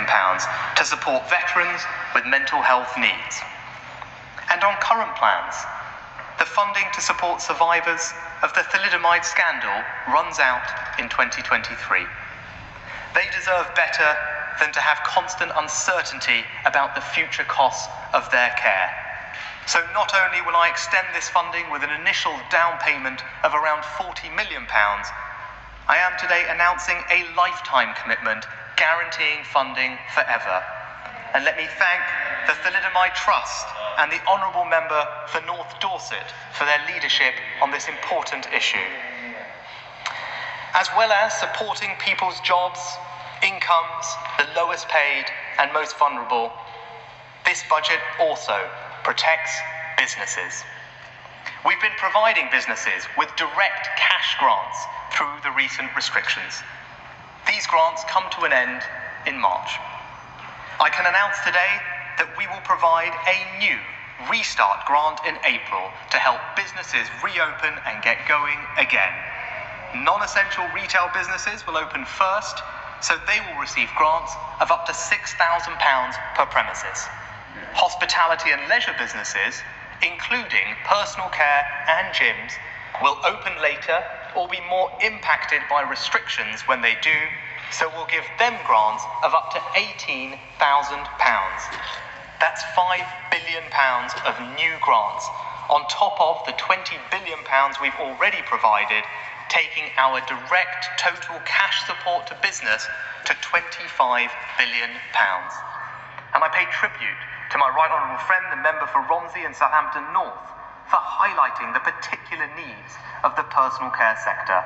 million to support veterans with mental health needs. And on current plans, the funding to support survivors of the thalidomide scandal runs out in 2023. They deserve better than to have constant uncertainty about the future costs of their care. So not only will I extend this funding with an initial down payment of around £40 million, I am today announcing a lifetime commitment guaranteeing funding forever. And let me thank the Thalidomide Trust and the Honourable Member for North Dorset for their leadership on this important issue. As well as supporting people's jobs, incomes, the lowest paid and most vulnerable, this budget also protects businesses. We've been providing businesses with direct cash grants through the recent restrictions. These grants come to an end in March. I can announce today that we will provide a new restart grant in April to help businesses reopen and get going again. Non-essential retail businesses will open first, so they will receive grants of up to £6,000 per premises. Hospitality and leisure businesses, including personal care and gyms, will open later or be more impacted by restrictions when they do, so we'll give them grants of up to £18,000. That's £5 billion of new grants, on top of the £20 billion we've already provided, taking our direct total cash support to business to £25 billion. And I pay tribute to my right honourable friend, the member for Romsey and Southampton North, for highlighting the particular needs of the personal care sector.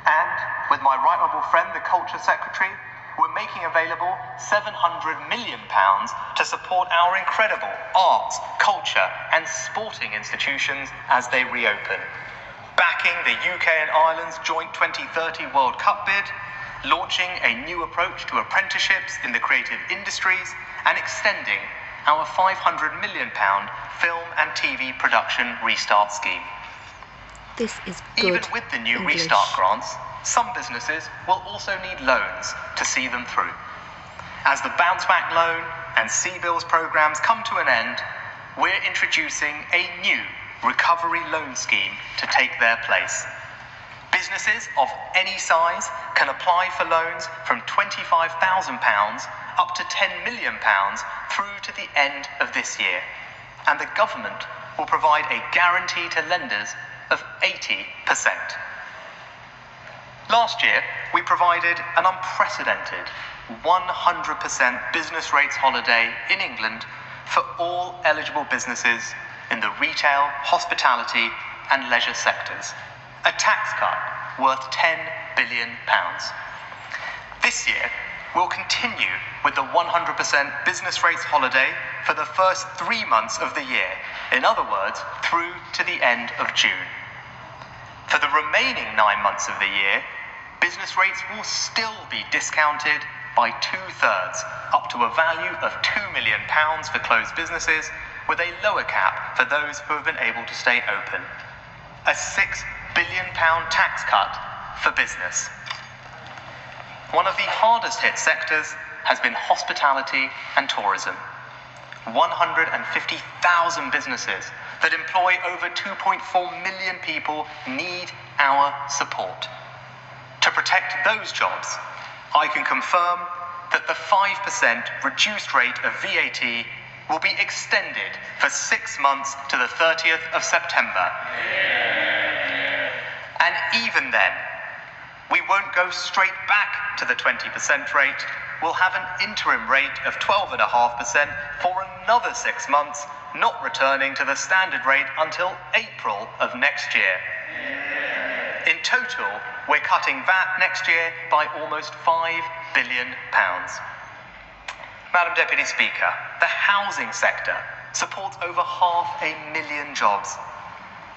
And with my right honourable friend, the Culture Secretary, we're making available £700 million to support our incredible arts, culture and sporting institutions as they reopen. Backing the UK and Ireland's joint 2030 World Cup bid, launching a new approach to apprenticeships in the creative industries, and extending our £500 million film and TV production restart scheme. This is good Even with the new English. restart grants, some businesses will also need loans to see them through. As the Bounce Back Loan and CBILS programs come to an end, we're introducing a new recovery loan scheme to take their place. Businesses of any size can apply for loans from £25,000 up to £10 million through to the end of this year. And the government will provide a guarantee to lenders of 80%. Last year, we provided an unprecedented 100% business rates holiday in England for all eligible businesses in the retail, hospitality and leisure sectors. A tax cut worth £10 billion. This year, we'll continue with the 100% business rates holiday for the first 3 months of the year, in other words, through to the end of June. For the remaining 9 months of the year, business rates will still be discounted by 2/3, up to a value of £2 million for closed businesses, with a lower cap for those who have been able to stay open. A £6 billion tax cut for business. One of the hardest hit sectors has been hospitality and tourism. 150,000 businesses that employ over 2.4 million people need our support. To protect those jobs, I can confirm that the 5% reduced rate of VAT will be extended for 6 months to the 30th of September. And even then, we won't go straight back to the 20% rate. We'll have an interim rate of 12.5% for another 6 months, not returning to the standard rate until April of next year. In total, we're cutting VAT next year by almost £5 billion. Madam Deputy Speaker, the housing sector supports over 500,000 jobs.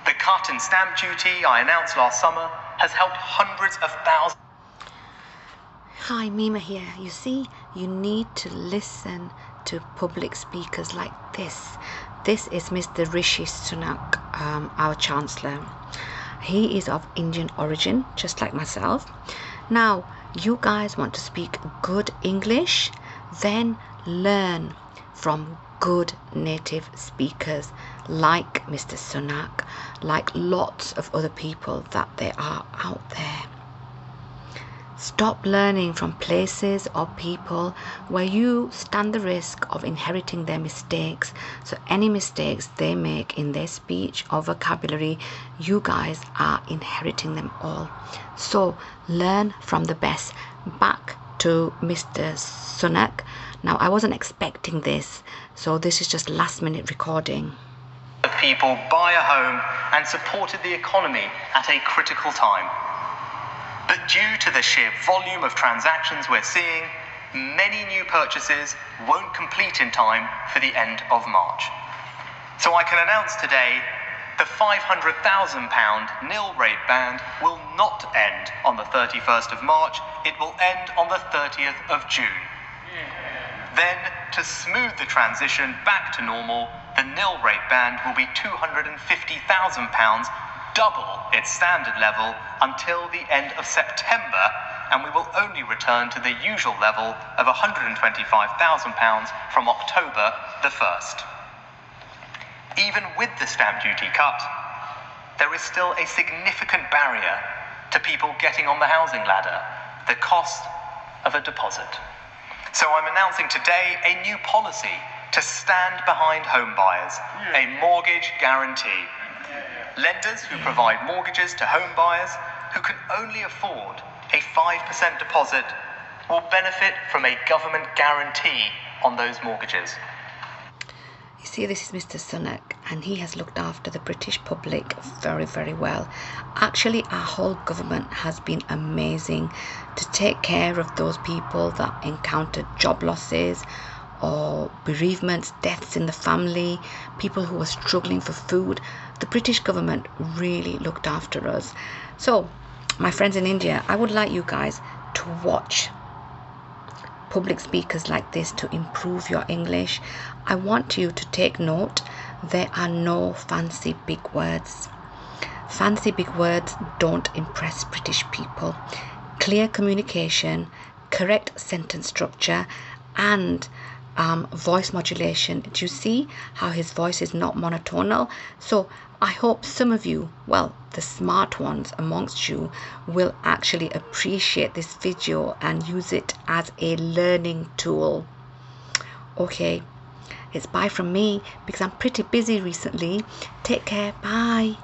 The cut in stamp duty I announced last summer has helped hundreds of thousands. Hi, Mima here. You see, you need to listen to public speakers like this. This is Mr. Rishi Sunak, our Chancellor. He is of Indian origin, just like myself. Now, you guys want to speak good English, then learn from good native speakers like Mr. Sunak, like lots of other people that there are out there. Stop learning from places or people where you stand the risk of inheriting their mistakes. So any mistakes they make in their speech or vocabulary, you guys are inheriting them all. So learn from the best. Back to Mr. Sunak. Now, I wasn't expecting this, so this is just last minute recording. People buy a home and supported the economy at a critical time. But due to the sheer volume of transactions we're seeing, many new purchases won't complete in time for the end of March. So I can announce today the £500,000 nil rate ban will not end on the 31st of March, it will end on the 30th of June. Then, to smooth the transition back to normal, the nil rate band will be £250,000, double its standard level, until the end of September, and we will only return to the usual level of £125,000 from October the 1st. Even with the stamp duty cut, there is still a significant barrier to people getting on the housing ladder: the cost of a deposit. So I'm announcing today a new policy to stand behind home buyers, a mortgage guarantee. Lenders who provide mortgages to home buyers who can only afford a 5% deposit will benefit from a government guarantee on those mortgages. You see, this is Mr. Sunak, and he has looked after the British public very, very well. Actually, our whole government has been amazing to take care of those people that encountered job losses or bereavements, deaths in the family, people who were struggling for food. The British government really looked after us. So, my friends in India, I would like you guys to watch public speakers like this to improve your English. I want you to take note, there are no fancy big words. Fancy big words don't impress British people. Clear communication, correct sentence structure, and voice modulation. Do you see how his voice is not monotonal? So I hope some of you, well, the smart ones amongst you, will actually appreciate this video and use it as a learning tool. Okay, it's bye from me because I'm pretty busy recently. Take care. Bye.